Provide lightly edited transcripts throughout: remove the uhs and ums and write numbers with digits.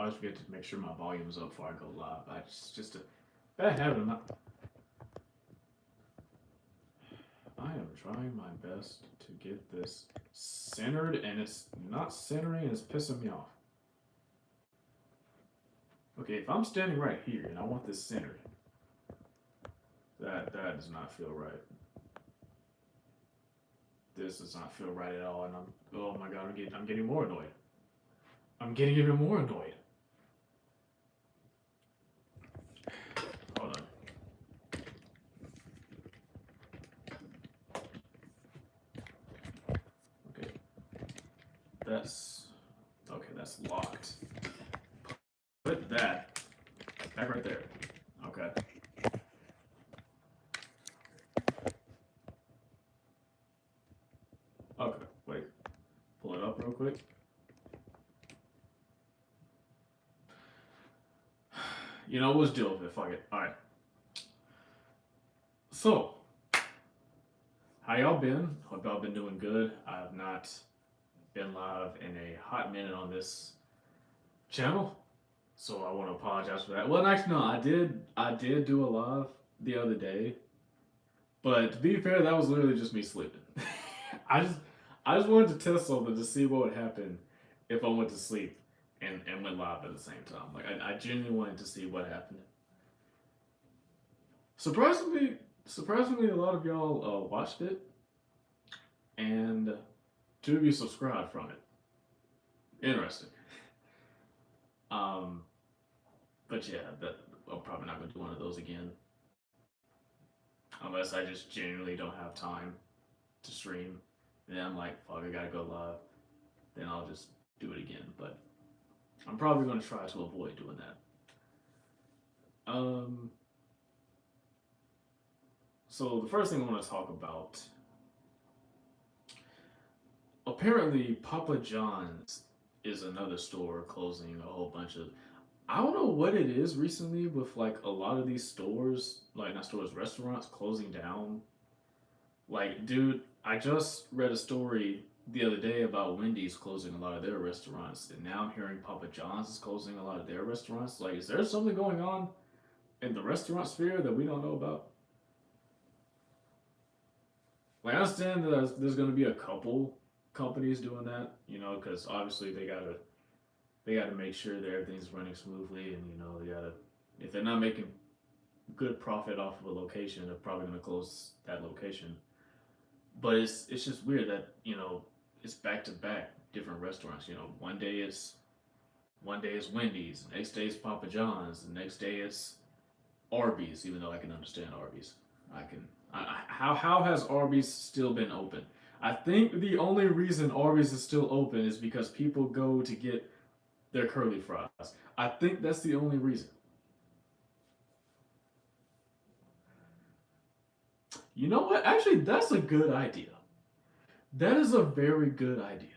I always forget to make sure my volume is up before I go live. Just a bad habit. I am trying my best to get this centered, and it's not centering, and it's pissing me off. Okay, if I'm standing right here and I want this centered, that does not feel right. This does not feel right at all, and oh my god, I'm getting more annoyed. I'm getting even more annoyed. Hold on. Okay, that's okay. That's locked. Put that back right there. Okay. Okay. Wait. Pull it up real quick. You know, let's deal with it. Fuck it. All right. So, how y'all been? Hope y'all been doing good. I have not been live in a hot minute on this channel, so I want to apologize for that. Well, actually, no, I did do a live the other day, but to be fair, that was literally just me sleeping. I just I just wanted to test something to see what would happen if I went to sleep and went live at the same time. Like I genuinely wanted to see what happened. Surprisingly, a lot of y'all watched it, and two of you subscribed from it. Interesting. Um, but yeah, that I'm probably not gonna do one of those again, unless I just genuinely don't have time to stream. And then I'm like, fuck, I gotta go live. Then I'll just do it again. But I'm probably gonna try to avoid doing that. So the first thing I want to talk about, apparently Papa John's is another store closing a whole bunch of. I don't know what it is recently with like a lot of these stores, like not stores, restaurants closing down. Like, dude, I just read a story the other day about Wendy's closing a lot of their restaurants, and now I'm hearing Papa John's is closing a lot of their restaurants. Like, is there something going on in the restaurant sphere that we don't know about? Like, I understand that there's going to be a couple companies doing that, because obviously they gotta make sure that everything's running smoothly, and they gotta, if they're not making good profit off of a location, they're probably going to close that location. But it's just weird that it's back to back different restaurants. One day it's Wendy's, the next day it's Papa John's, the next day it's Arby's. Even though I can understand Arby's, I can. How has Arby's still been open? I think the only reason Arby's is still open is because people go to get their curly fries. I think that's the only reason. You know what? Actually, that's a good idea. That is a very good idea.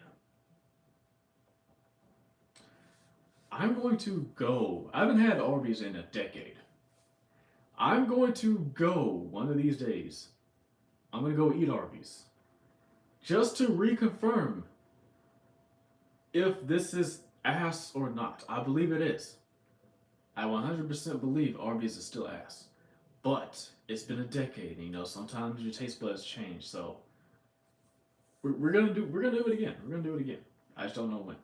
I'm going to go. I haven't had Arby's in a decade. I'm going to go one of these days. I'm going to go eat Arby's just to reconfirm if this is ass or not. I believe it is. I 100% believe Arby's is still ass. But it's been a decade, sometimes your taste buds change. So we're gonna do it again. We're gonna do it again. I just don't know when.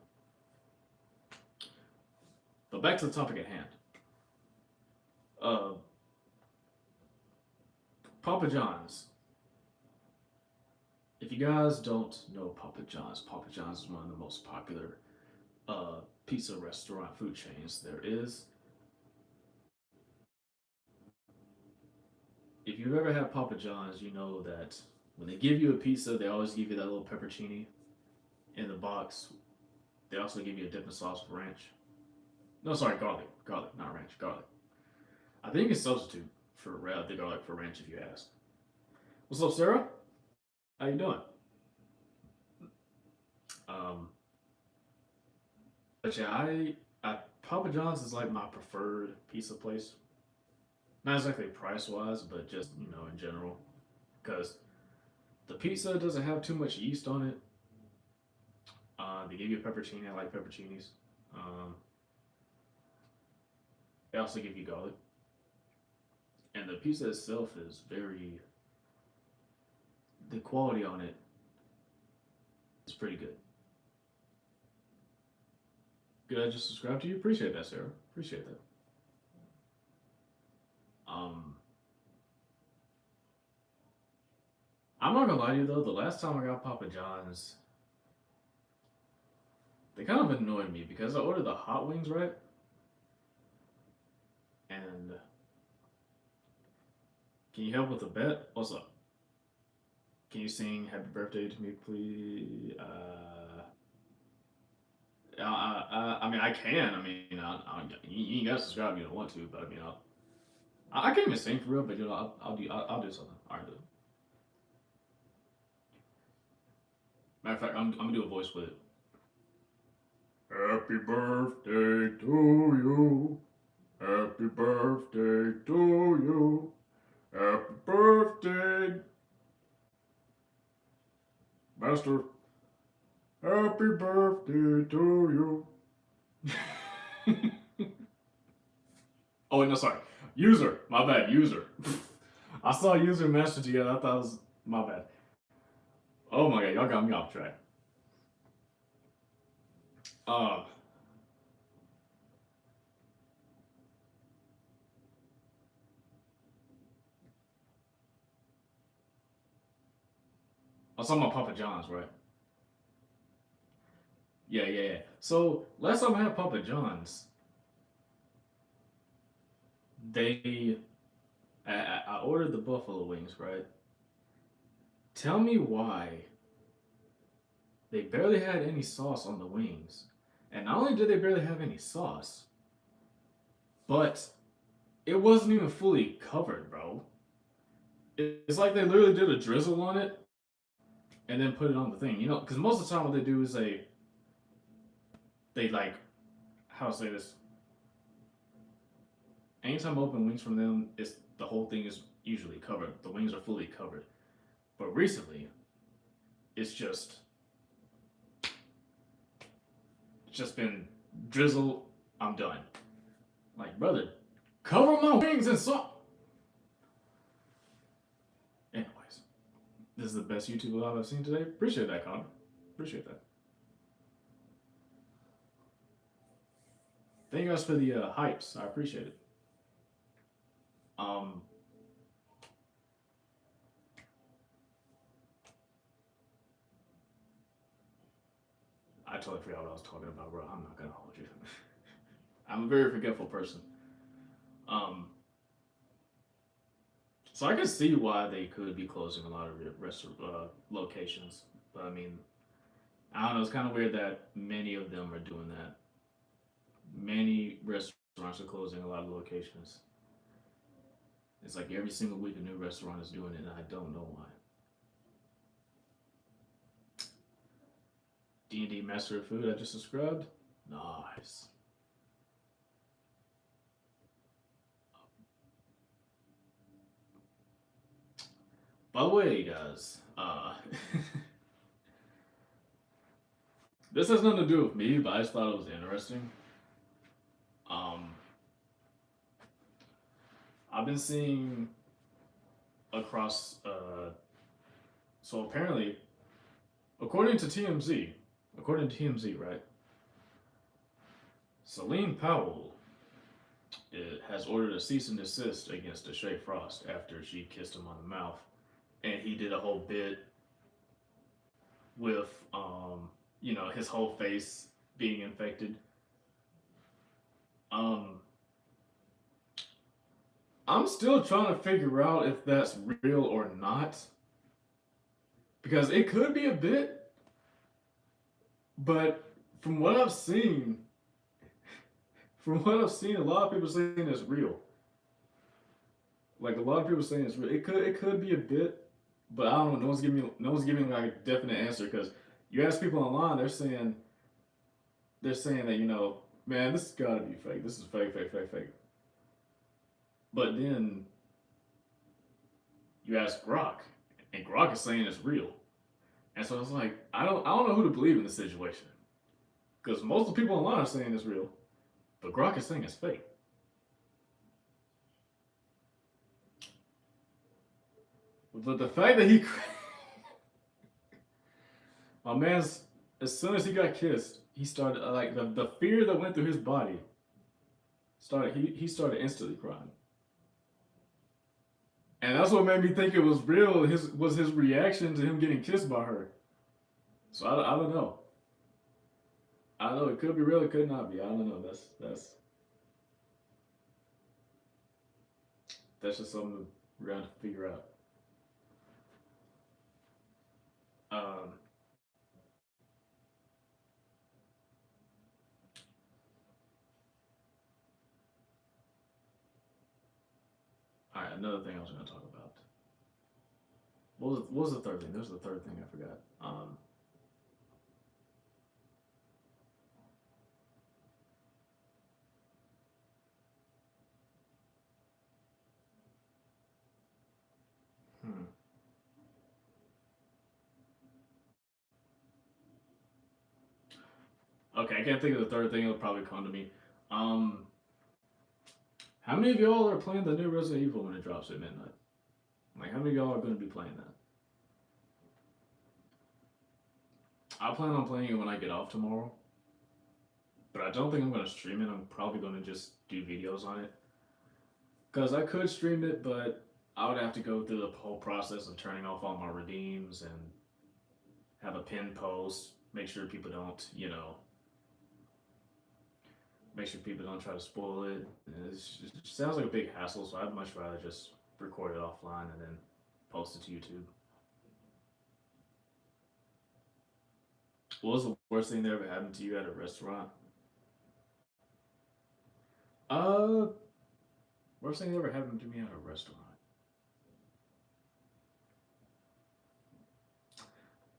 But back to the topic at hand. Uh, Papa John's. If you guys don't know Papa John's is one of the most popular pizza restaurant food chains there is. If you've ever had Papa John's, you know that when they give you a pizza, they always give you that little pepperoni in the box. They also give you a dipping sauce with ranch. No, sorry, garlic. Garlic, not ranch. Garlic. I think it's substitute for the garlic for ranch if you ask. What's up, Sarah? How you doing? Um, but yeah, Papa John's is like my preferred pizza place. Not exactly price wise, but just in general, because the pizza doesn't have too much yeast on it. They give you a pepperoni. I like pepperonis. Um, They also give you garlic, and the pizza itself is very. The quality on it is pretty good. Good, I just subscribed to you. Appreciate that, Sarah. Appreciate that. Um, I'm not gonna lie to you though. The last time I got Papa John's, they kind of annoyed me because I ordered the hot wings, right? And can you help with a bet? What's up? Can you sing "Happy Birthday" to me, please? I mean, I can. I mean, you ain't gotta subscribe if you don't want to, but I mean, I can't even sing for real. But you know, I'll do something. All right, do it. Matter of fact, I'm gonna do a voice with it. Happy birthday to you. Happy birthday to you. Happy birthday, Master. Happy birthday to you. Oh, wait, no, sorry. User. My bad. User. I saw user message together. I thought it was my bad. Oh my god, y'all got me off track. Uh, I saw my Papa John's, right? Yeah, yeah, yeah. So last time I had Papa John's, they I ordered the buffalo wings, right? Tell me why they barely had any sauce on the wings. And not only did they barely have any sauce, but it wasn't even fully covered, bro. It's like they literally did a drizzle on it and then put it on the thing. You know, because most of the time what they do is they like, how to say this. Anytime I open wings from them, it's the whole thing is usually covered. The wings are fully covered. But recently, it's just been drizzle. I'm done. Like, brother, cover my wings in salt. Anyways, this is the best YouTube live I've seen today. Appreciate that, Connor. Appreciate that. Thank you guys for the hypes. I appreciate it. Um, I totally forgot what I was talking about, bro. I'm not gonna hold you. I'm a very forgetful person. Um, so I can see why they could be closing a lot of restaurant locations, but I mean, I don't know. It's kind of weird that many of them are doing that. Many restaurants are closing a lot of locations. It's like every single week a new restaurant is doing it, and I don't know why. D&D Master of Food. I just subscribed. Nice. By the way, guys, this has nothing to do with me, but I just thought it was interesting. Um, I've been seeing across. So apparently, according to TMZ, right? Celine Powell has ordered a cease and desist against Deshae Frost after she kissed him on the mouth, and he did a whole bit with his whole face being infected. Um, I'm still trying to figure out if that's real or not because it could be a bit, but from what I've seen, a lot of people saying it's real. Like a lot of people saying it's real. It could be a bit, but I don't know. No one's giving like a definite answer because you ask people online, they're saying that man, this has got to be fake. This is fake, fake, fake, fake. But then you ask Grok, and Grok is saying it's real. And so it's like I don't know who to believe in this situation because most of the people online are saying it's real, but Grok is saying it's fake. But the fact that he, my man's, as soon as he got kissed, he started like the fear that went through his body started. He started instantly crying, and that's what made me think it was real. His reaction to him getting kissed by her. So I don't know. I don't know it could be real. It could not be. I don't know. That's just something we're gonna have to figure out. Um, all right, another thing I was gonna talk about. What was the third thing? There's the third thing I forgot. Hmm. Okay, I can't think of the third thing. It'll probably come to me. Um, how many of y'all are playing the new Resident Evil when it drops at midnight? Like, how many of y'all are going to be playing that? I plan on playing it when I get off tomorrow, but I don't think I'm going to stream it. I'm probably going to just do videos on it. Because I could stream it, but I would have to go through the whole process of turning off all my redeems and have a pin post, make sure people don't, make sure people don't try to spoil it. It sounds like a big hassle, so I'd much rather just record it offline and then post it to YouTube. What was the worst thing that ever happened to you at a restaurant? Uh, Worst thing that ever happened to me at a restaurant.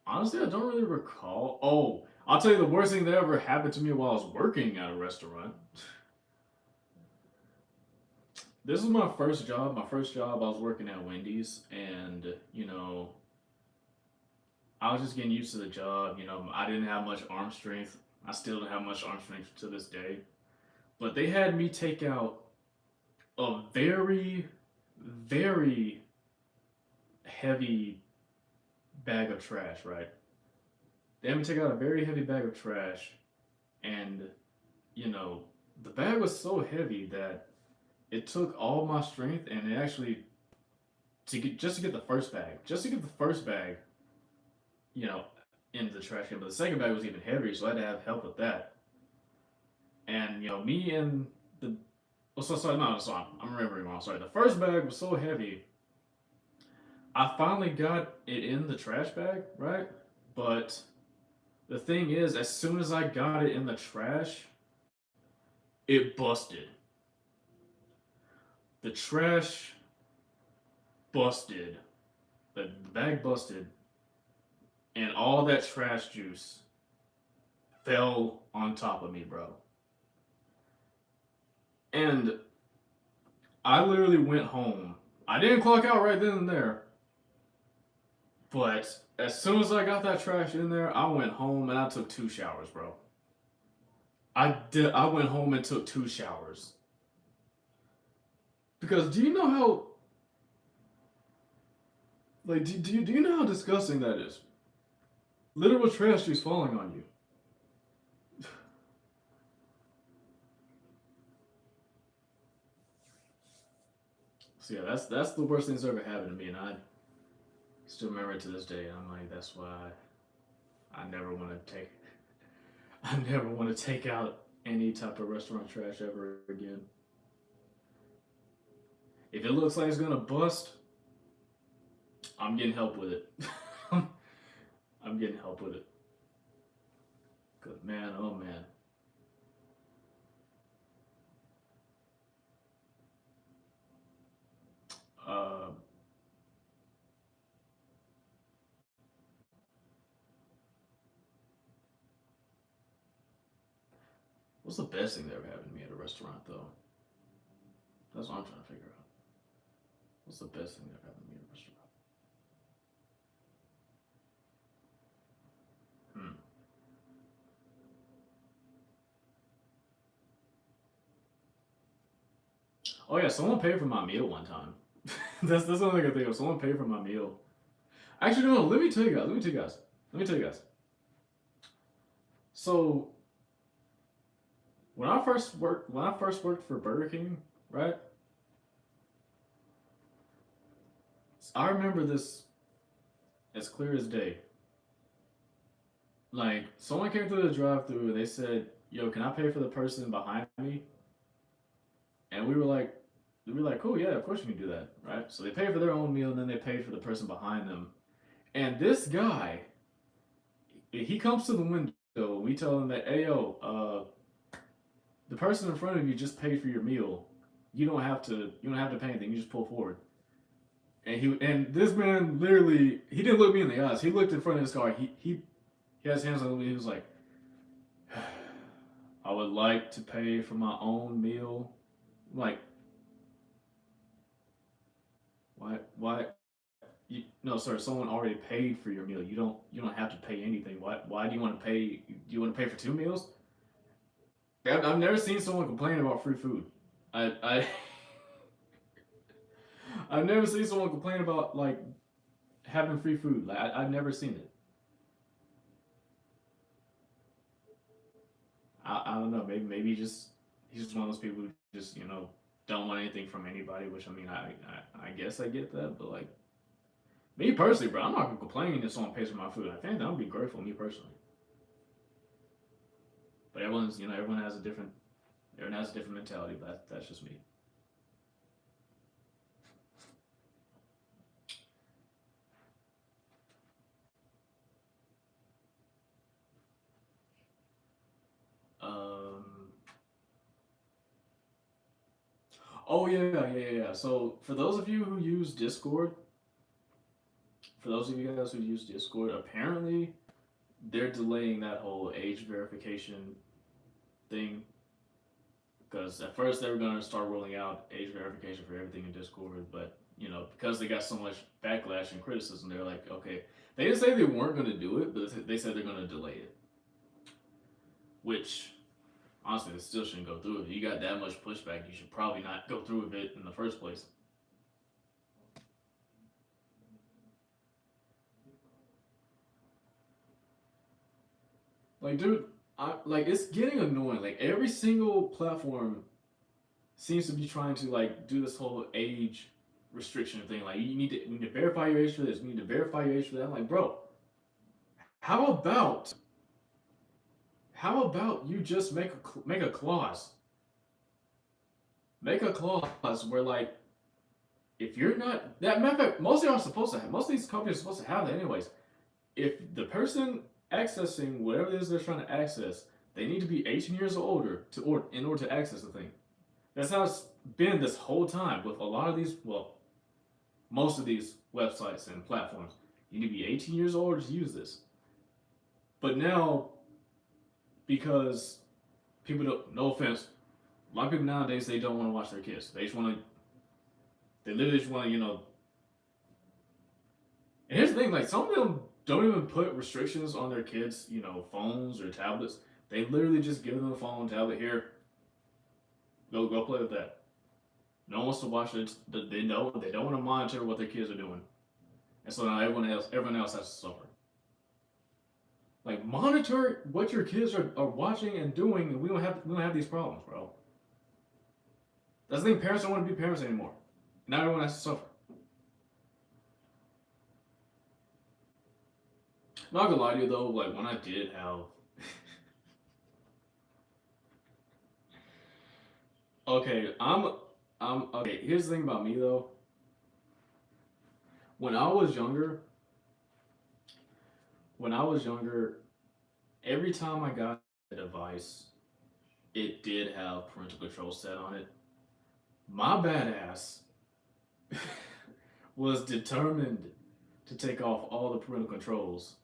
Honestly, I don't really recall. Oh, I'll tell you the worst thing that ever happened to me while I was working at a restaurant. This was my first job. My first job, I was working at Wendy's, and I was just getting used to the job. I didn't have much arm strength. I still don't have much arm strength to this day. But they had me take out a very, very heavy bag of trash, right? They had me take out a very heavy bag of trash, and, you know, the bag was so heavy that it took all my strength, and it actually, to get the first bag, just to get the first bag, you know, into the trash can. But the second bag was even heavier, so I had to have help with that. And me and the so sorry, no, so I'm remembering wrong. Sorry, the first bag was so heavy. I finally got it in the trash bag, right? But the thing is, as soon as I got it in the trash, it busted. The trash busted. The bag busted, and all that trash juice fell on top of me, bro. And I literally went home. I didn't clock out right then and there, but as soon as I got that trash in there, I went home and I took 2 showers, bro. I did. I went home and took 2 showers because do you know how do you know how disgusting that is? Literal trash juice falling on you. So yeah, that's the worst thing's ever happened to me, and I still remember it to this day. And I'm like, that's why I never want to take I never want to take out any type of restaurant trash ever again. If it looks like it's gonna bust, I'm getting help with it. I'm getting help with it. Good man, oh man. Uh, what's the best thing that ever happened to me at a restaurant, though? That's what I'm trying to figure out. What's the best thing that ever happened to me at a restaurant? Hmm. Oh yeah, someone paid for my meal one time. That's the only thing I think of. Someone paid for my meal. Actually, no. Let me tell you guys. Let me tell you guys. Let me tell you guys. So when I first worked for Burger King, right? I remember this as clear as day. Like someone came through the drive-through and they said, "Yo, can I pay for the person behind me?" And we were like, "Cool, yeah, of course you can do that, right?" So they paid for their own meal and then they paid for the person behind them. And this guy, he comes to the window and we tell him that, "Hey, yo, the person in front of you just paid for your meal. You don't have to pay anything. You just pull forward." And this man literally he didn't look me in the eyes. He looked in front of his car. He has his hands on me. He was like, "I would like to pay for my own meal." I'm like, why no, sir, someone already paid for your meal. You don't have to pay anything. Why do you want to pay? Do you want to pay for two meals? I've never seen someone complain about free food. I I've never seen someone complain about like having free food. Like I've never seen it. I don't know. Maybe he's just one of those people who just don't want anything from anybody. Which I mean I guess I get that, but like me personally, bro, I'm not gonna complain if someone pays for my food. I think I'll be grateful. Me personally, but everyone has a different mentality. But that's just me. Um. Oh yeah. So for those of you who use Discord, for those of you guys who use Discord, apparently they're delaying that whole age verification thing because at first they were gonna start rolling out age verification for everything in Discord, but because they got so much backlash and criticism, they're like, okay, they didn't say they weren't gonna do it, but they said they're gonna delay it, which honestly, they still shouldn't go through it. If you got that much pushback, you should probably not go through with it in the first place. Like, dude, it's getting annoying. Like every single platform seems to be trying to like do this whole age restriction thing. Like you need to verify your age for this. You need to verify your age for that. I'm like, bro, how about how about you just make a clause, make a clause where like if you're not that matter of fact, most of y'all are supposed to have most of these companies are supposed to have that anyways. If the person accessing whatever it is they're trying to access, they need to be 18 years or older in order to access the thing. That's how it's been this whole time with a lot of these, well, most of these websites and platforms. You need to be 18 years old to use this. But now, because people don't, no offense, a lot of people nowadays they don't want to watch their kids. They just want to, they literally just want to, And here's the thing, like some of them don't even put restrictions on their kids, phones or tablets. They literally just give them a phone, tablet here, go play with that. No one wants to watch it. They don't want to monitor what their kids are doing, and so now everyone else has to suffer. Like monitor what your kids are watching and doing, and we don't have these problems, bro. That's the thing. Parents don't want to be parents anymore. Now everyone has to suffer. Not gonna lie to you though, like when I did have, okay, I'm okay. Here's the thing about me though. When I was younger, when I was younger, every time I got a device, it did have parental control set on it. My badass was determined to take off all the parental controls,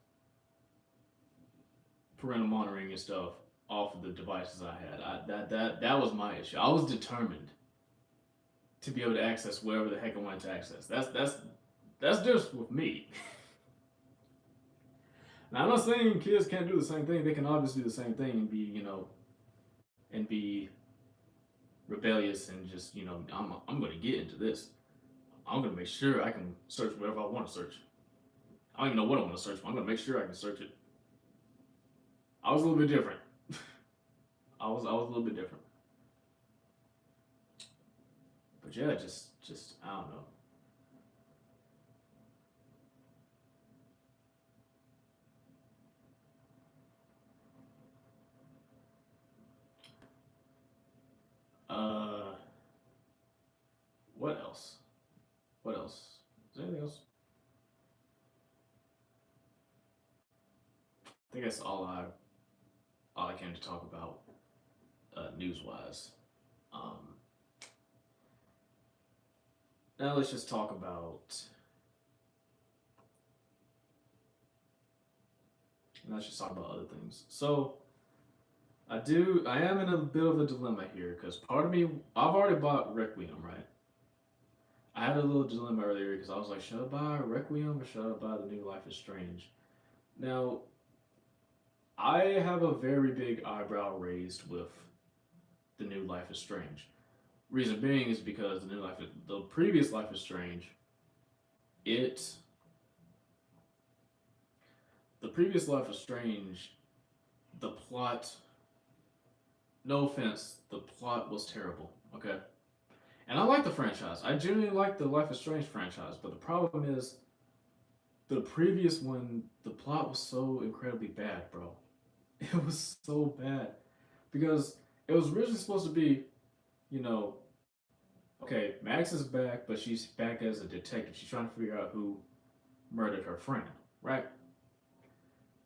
parental monitoring and stuff off of the devices I had. That was my issue. I was determined to be able to access wherever the heck I wanted to access. That's just with me. Now I'm not saying kids can't do the same thing. They can obviously do the same thing and be and be rebellious and just I'm going to get into this. I'm gonna make sure I can search whatever I want to search. I don't even know what I want to search, but I'm gonna make sure I can search it. I was a little bit different. I was a little bit different. But yeah, just I don't know. Uh, what else? What else? Is there anything else? I think that's all I came to talk about news wise. Um, Now let's just talk about. Let's just talk about other things. So I am in a bit of a dilemma here because part of me, I've already bought Requiem, right? I had a little dilemma earlier because I was like, should I buy Requiem or should I buy the new Life is Strange? Now, I have a very big eyebrow raised with the new Life is Strange. Reason being is because the previous Life is Strange, it, the previous Life is Strange, the plot, no offense, the plot was terrible, okay? And I like the franchise. I genuinely like the Life is Strange franchise, but the problem is the previous one, the plot was so incredibly bad, bro. It was so bad because it was originally supposed to be, you know, okay, Max is back, but she's back as a detective. She's trying to figure out who murdered her friend, right?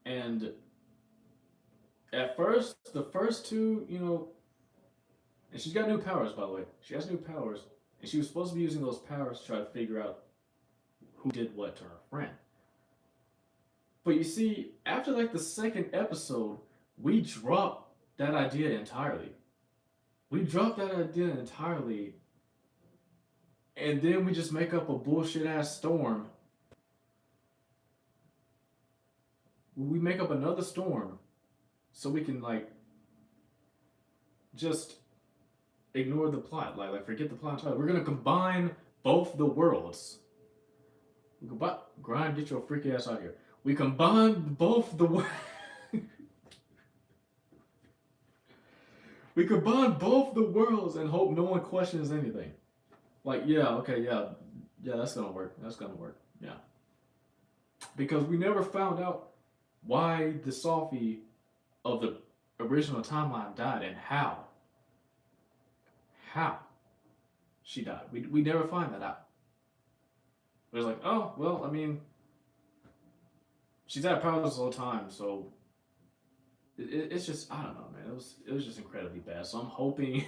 And at first, the first two, and she's got new powers, by the way. She has new powers, and she was supposed to be using those powers to try to figure out who did what to her friend. But you see, after like the second episode, we drop that idea entirely. We drop that idea entirely, and then we just make up a bullshit ass storm. We make up another storm so we can like just ignore the plot, like forget the plot entirely. We're gonna combine both the worlds. Grind, get your freaky ass out here. We combine both the we combine both the worlds and hope no one questions anything. Like, yeah, okay, yeah, that's gonna work. That's gonna work. Yeah, because we never found out why the Sophie of the original timeline died and how she died. We never find that out. It was like, oh well, I mean, she's had powers the whole time, so it's just I don't know, man. It was just incredibly bad. So I'm hoping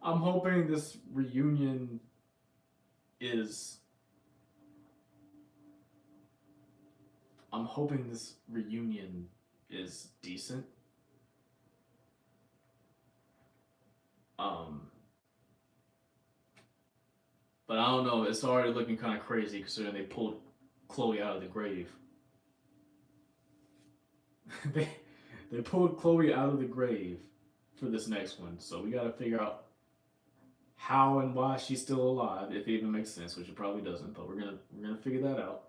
I'm hoping this reunion is I'm hoping this reunion is decent. Um, but I don't know. It's already looking kind of crazy considering they pulled Chloe out of the grave. they they pulled Chloe out of the grave for this next one, so we got to figure out how and why she's still alive, if it even makes sense, which it probably doesn't. But we're gonna figure that out.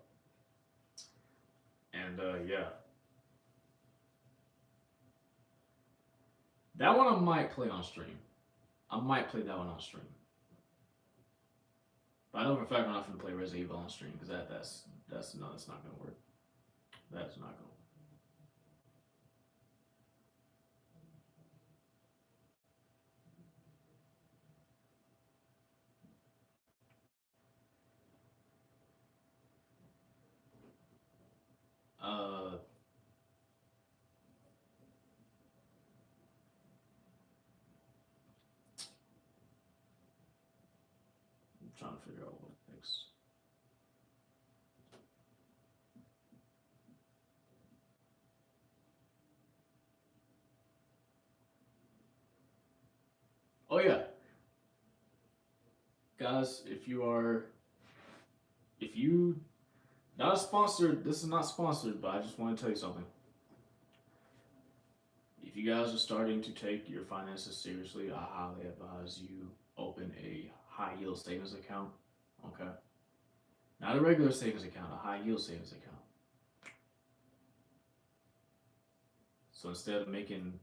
And yeah, that one I might play on stream. I might play that one on stream. But I know for a fact I'm not gonna play Resident Evil on stream because that's no, that's not gonna work. That's not gonna. I'm trying to figure out what next. Oh yeah, guys, if you not sponsored, this is not sponsored, but I just want to tell you something. If you guys are starting to take your finances seriously, I highly advise you open a high yield savings account Okay, not a regular savings account, a high yield savings account. So instead of making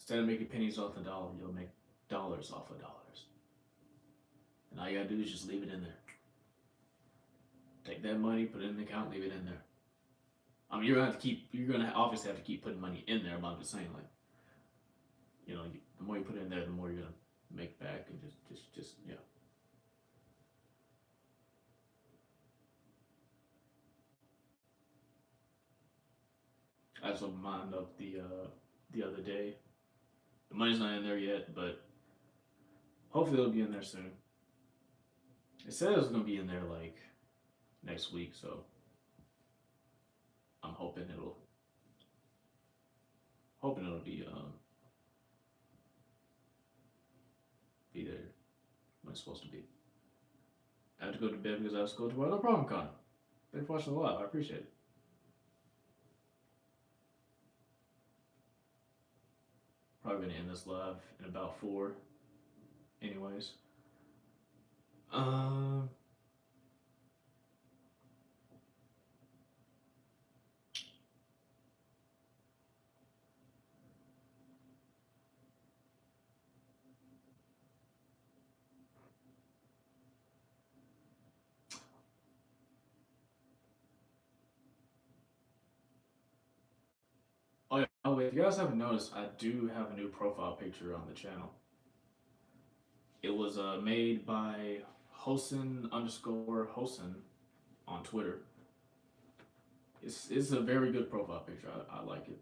pennies off the dollar, you'll make dollars off of dollars. And all you gotta do is just leave it in there. Take that money, put it in the account, leave it in there. I mean, you're gonna obviously have to keep putting money in there. But I'm just saying, like, the more you put in there, the more you're gonna make back, and just yeah. I just opened mine up the other day. The money's not in there yet, but hopefully it'll be in there soon. It said it was gonna be in there like next week, so I'm hoping it'll be there when it's supposed to be. I have to go to bed because I have to go to work. No problem, Connor. Thanks for watching the live. I appreciate it. Probably gonna end this live in about 4. Anyways. Um. Oh yeah. Oh wait. If you guys haven't noticed, I do have a new profile picture on the channel. It was made by Hosen_Hosen on Twitter. It's a very good profile picture. I like it.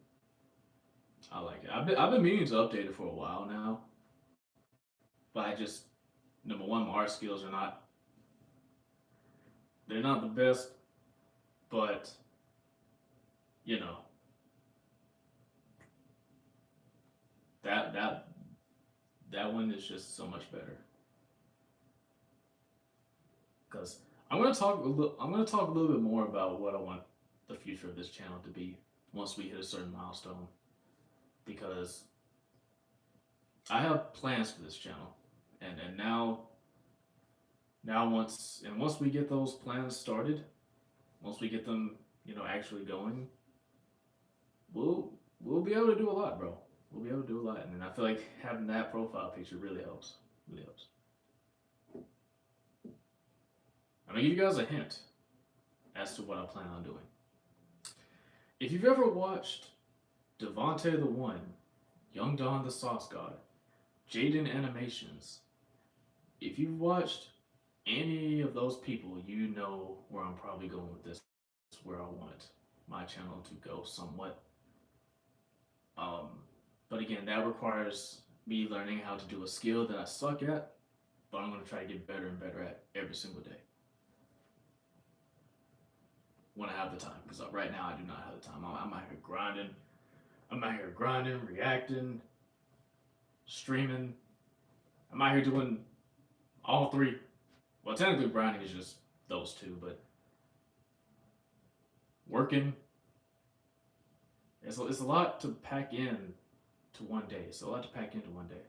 I like it. I've been meaning to update it for a while now, but I just number one, my art skills are not they're not the best, but you know that that one is just so much better. Because I'm gonna talk a little bit more about what I want the future of this channel to be once we hit a certain milestone. Because I have plans for this channel, and now once we get those plans started, once we get them actually going, we'll be able to do a lot, bro. We'll be able to do a lot, and I feel like having that profile picture really helps. Really helps. I'm gonna give you guys a hint as to what I plan on doing. If you've ever watched Devontae the One, Young Don the Sauce God, Jaden Animations, if you've watched any of those people, you know where I'm probably going with this. It's where I want my channel to go somewhat. But again, that requires me learning how to do a skill that I suck at, but I'm going to try to get better and better at every single day when I have the time. Because right now I do not have the time. I'm out here grinding. I'm out here grinding, reacting, streaming. I'm out here doing all 3. Well, technically grinding is just those 2, but working. It's a lot to pack in to one day. It's a lot to pack into one day.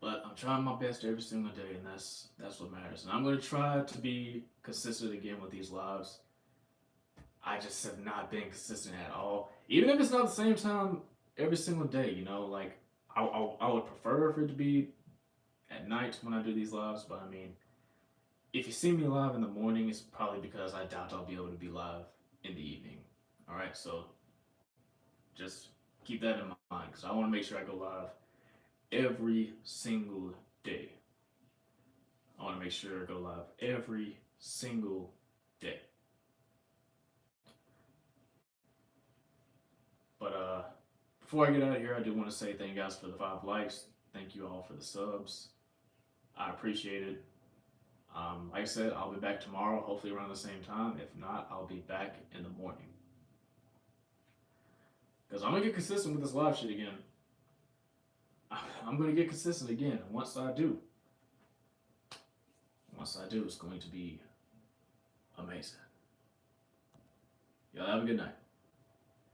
But I'm trying my best every single day, and that's what matters. And I'm gonna try to be consistent again with these lives. I just have not been consistent at all. Even if it's not the same time every single day, like I would prefer for it to be at night when I do these lives. But I mean, if you see me live in the morning, it's probably because I doubt I'll be able to be live in the evening. All right, so just keep that in mind because I want to make sure I go live every single day. I want to make sure I go live every single day. But before I get out of here, I do want to say thank you guys for the 5 likes. Thank you all for the subs. I appreciate it. Like I said, I'll be back tomorrow, hopefully around the same time. If not, I'll be back in the morning. Because I'm going to get consistent with this live shit again. I'm going to get consistent again. And once I do, it's going to be amazing. Y'all have a good night.